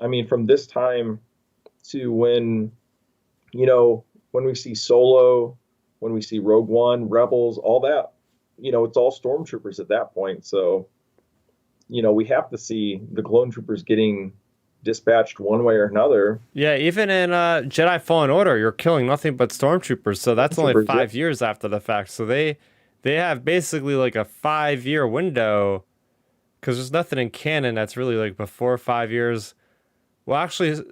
I mean, from this time to when we see Solo, when we see Rogue One, Rebels, all that, it's all stormtroopers at that point. So, we have to see the clone troopers getting dispatched one way or another. Yeah, even in Jedi Fallen Order, you're killing nothing but stormtroopers. So that's only Stormtroopers, yep. 5 years after the fact. So they have basically like a 5 year window because there's nothing in canon that's really like before 5 years. Well, actually,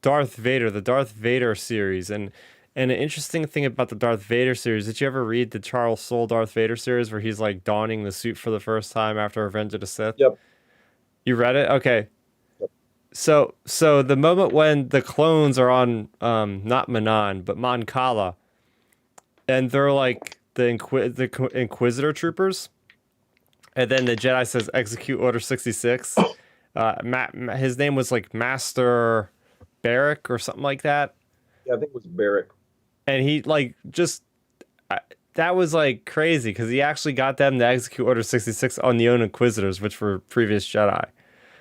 Darth Vader, the Darth Vader series, and an interesting thing about the Darth Vader series. Did you ever read the Charles Soule Darth Vader series where he's like donning the suit for the first time after Revenge of the Sith? Yep. You read it? Okay. So the moment when the clones are on not Manan but Mon Cala, and they're like the Inquisitor troopers, and then the Jedi says execute Order 66. His name was like Master Barrick or something like that, Yeah, I think it was Barrick. and he like just uh, that was like crazy because he actually got them to execute Order 66 on the own Inquisitors, which were previous Jedi. Yep.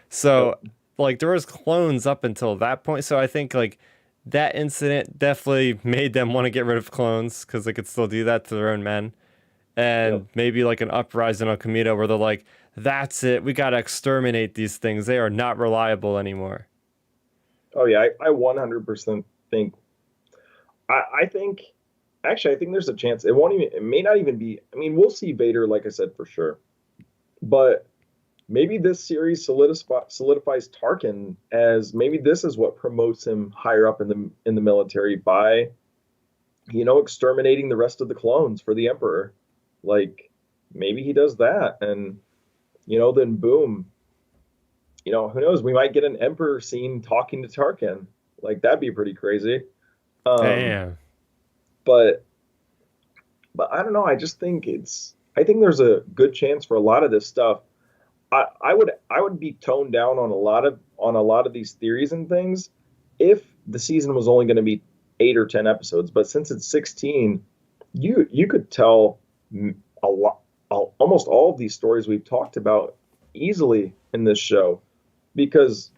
So like there was clones up until that point. So I think like that incident definitely made them want to get rid of clones because they could still do that to their own men. Yep. And maybe like an uprising on Kamino where they're like, that's it, we gotta exterminate these things. They are not reliable anymore. Oh yeah, I 100% think. I think actually I think there's a chance it won't even it may not even be. I mean, we'll see Vader, like I said, for sure, but maybe this series solidifies Tarkin as maybe this is what promotes him higher up in the military by exterminating the rest of the clones for the Emperor. Like maybe he does that, and then boom, who knows? We might get an Emperor scene talking to Tarkin. Like that'd be pretty crazy. Um, Damn. but I don't know. I think there's a good chance for a lot of this stuff. I would be toned down on a lot of these theories and things if the season was only going to be 8 or 10 episodes. But since it's 16, you could tell a lot, almost all of these stories we've talked about easily in this show, because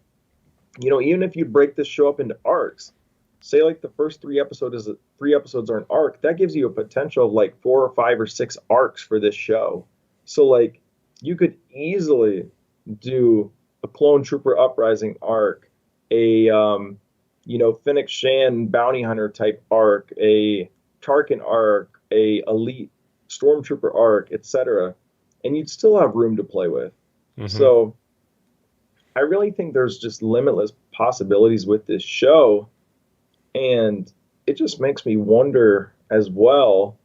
even if you break this show up into arcs, say like the first 3 episodes are an arc, that gives you a potential of like 4 or 5 or 6 arcs for this show. So like you could easily do a clone trooper uprising arc, a Fennec Shan bounty hunter type arc, a Tarkin arc, a elite stormtrooper arc, etc., and you'd still have room to play with. Mm-hmm. So I really think there's just limitless possibilities with this show, and it just makes me wonder as well,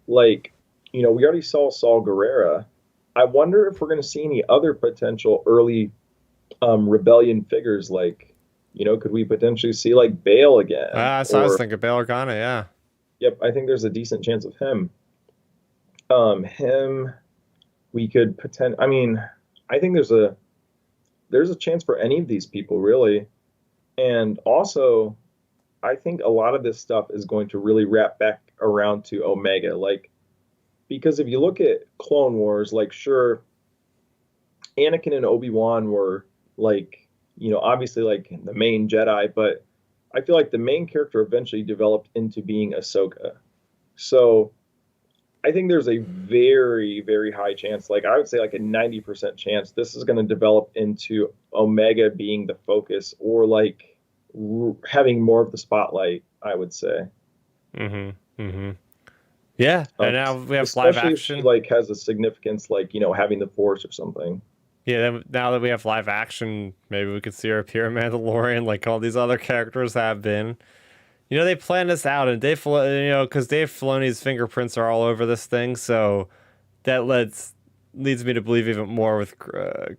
like, we already saw Saul Guerrera. I wonder if we're going to see any other potential early rebellion figures, like, Could we potentially see like Bale again? So I was Or, thinking Bail Organa, yeah. yep, I think there's a decent chance of him. Him, we could pretend. I mean, I think there's a chance for any of these people really. And also, I think a lot of this stuff is going to really wrap back around to Omega. Like, because if you look at Clone Wars, like, sure, Anakin and Obi-Wan were like, obviously like the main Jedi, but I feel like the main character eventually developed into being Ahsoka. So I think there's a very, very high chance, like I would say like a 90% chance this is going to develop into Omega being the focus or like having more of the spotlight, I would say. Mm-hmm. Mm-hmm. Yeah, Um, and now we have live Especially if she action. like has a significance like, having the Force or something. Yeah, then now that we have live action, maybe we could see her appear in Mandalorian like all these other characters have been. They planned this out, and because Dave Filoni's fingerprints are all over this thing, so that leads me to believe even more with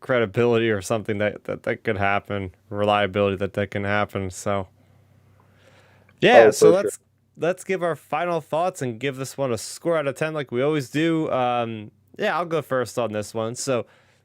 credibility or something that could happen, reliability that can happen. So yeah, Oh, so for sure. let's give our final thoughts and give this one a score out of 10 like we always do. Yeah, I'll go first on this one. So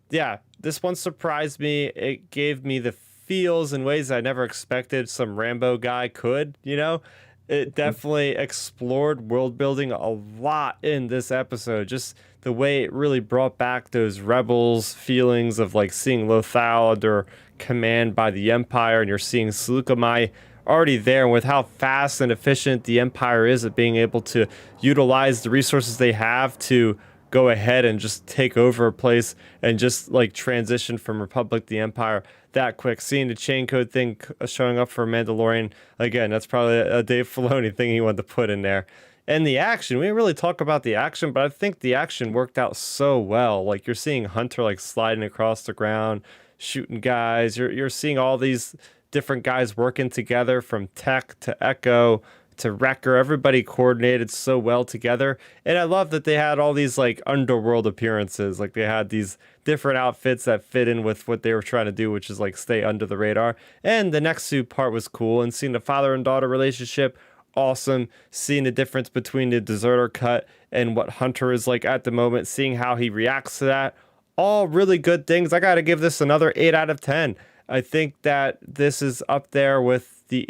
yeah, this one surprised me. It gave me the feels in ways I never expected some Rambo guy could. It definitely explored world building a lot in this episode. Just the way it really brought back those rebels feelings of like seeing Lothal under command by the Empire, and you're seeing Slukamai already there, and with how fast and efficient the Empire is at being able to utilize the resources they have to go ahead and just take over a place and just like transition from Republic to Empire that quick. Seeing the chain code thing showing up for Mandalorian again, that's probably a Dave Filoni thing he wanted to put in there. And the action, we didn't really talk about the action, but I think the action worked out so well. Like you're seeing Hunter like sliding across the ground, shooting guys. You're seeing all these different guys working together from Tech to Echo to Wrecker. Everybody coordinated so well together. And I love that they had all these like underworld appearances. Like they had these different outfits that fit in with what they were trying to do, which is like stay under the radar. And the next suit part was cool. And seeing the father and daughter relationship, awesome. Seeing the difference between the deserter cut and what Hunter is like at the moment, seeing how he reacts to that. All really good things. I got to give this another 8 out of 10. I think that this is up there with the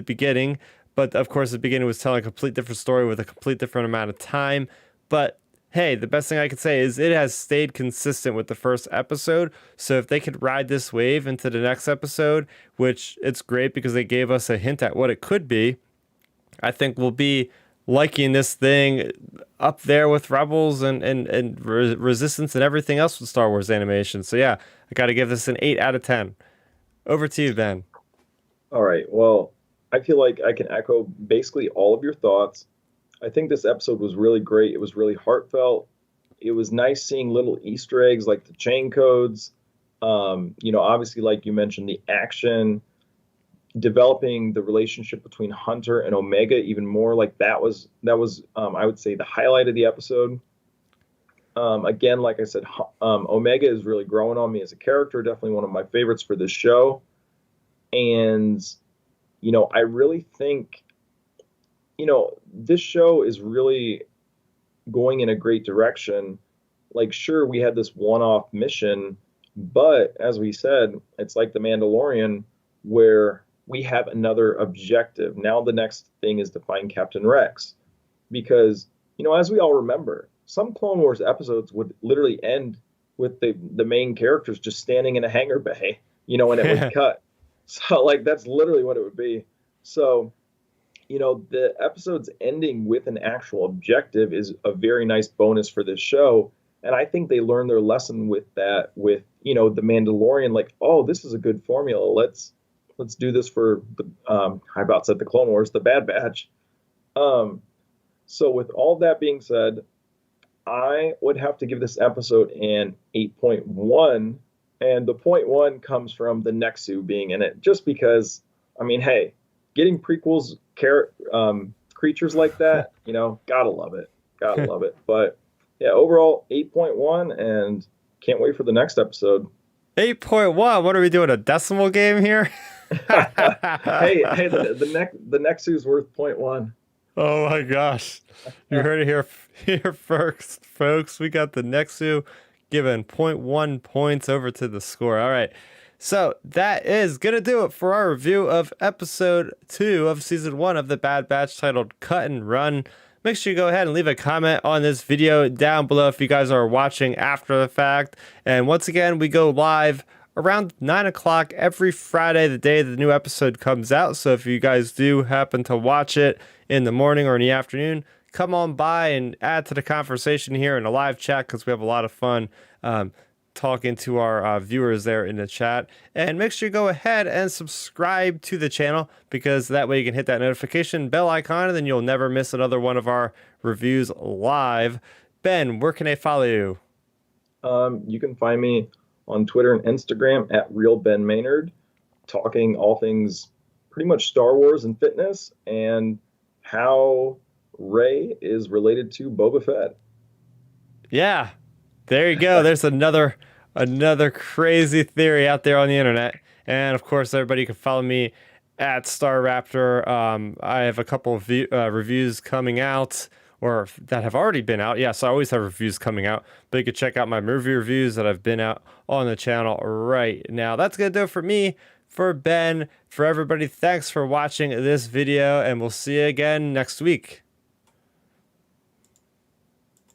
beginning, but of course the beginning was telling a complete different story with a complete different amount of time. But hey, the best thing I could say is it has stayed consistent with the first episode. So if they could ride this wave into the next episode, which it's great because they gave us a hint at what it could be, I think we'll be liking this thing up there with Rebels and Resistance and everything else with Star Wars animation. So yeah, I got to give this an 8 out of 10. Over to you, Ben. All right. Well, I feel like I can echo basically all of your thoughts. I think this episode was really great. It was really heartfelt. It was nice seeing little Easter eggs like the chain codes. Obviously, like you mentioned, the action, developing the relationship between Hunter and Omega even more. Like that was I would say the highlight of the episode. Again, like I said, Omega is really growing on me as a character. Definitely one of my favorites for this show. And I really think this show is really going in a great direction. Like, sure, we had this one-off mission, but as we said, it's like the Mandalorian, where we have another objective. Now the next thing is to find Captain Rex, because as we all remember, some Clone Wars episodes would literally end with the main characters just standing in a hangar bay, and it would cut. So like that's literally what it would be. So the episode's ending with an actual objective is a very nice bonus for this show. And I think they learned their lesson with that, with, the Mandalorian, like, oh, this is a good formula. Let's do this for the, I about said the Clone Wars, the Bad Batch. So with all that being said, I would have to give this episode an 8.1. And the point one comes from the Nexu being in it, just because, I mean, hey, getting prequels, creatures like that, gotta love it. Gotta love it. But yeah, overall, 8.1, and can't wait for the next episode. 8.1. What are we doing? A decimal game here? Hey, the Nexu's worth point one. Oh my gosh. You heard it here first, folks. We got the Nexu giving point 0.1 points over to the score. All right. So that is going to do it for our review of episode 2 of season 1 of the Bad Batch titled Cut and Run. Make sure you go ahead and leave a comment on this video down below if you guys are watching after the fact. And once again, we go live around 9 o'clock every Friday, the day the new episode comes out. So if you guys do happen to watch it in the morning or in the afternoon, come on by and add to the conversation here in a live chat, because we have a lot of fun talking to our viewers there in the chat. And make sure you go ahead and subscribe to the channel, because that way you can hit that notification bell icon and then you'll never miss another one of our reviews live. Ben, where can I follow you? You can find me on Twitter and Instagram at RealBenMaynard, talking all things pretty much Star Wars and fitness, and how Rey is related to Boba Fett. Yeah, there you go. There's another crazy theory out there on the internet. And of course, everybody can follow me at Star Raptor. I have a couple of reviews coming out, or that have already been out. Yes, I always have reviews coming out, but you can check out my movie reviews that have been out on the channel right now. That's going to do it for me, for Ben, for everybody. Thanks for watching this video, and we'll see you again next week.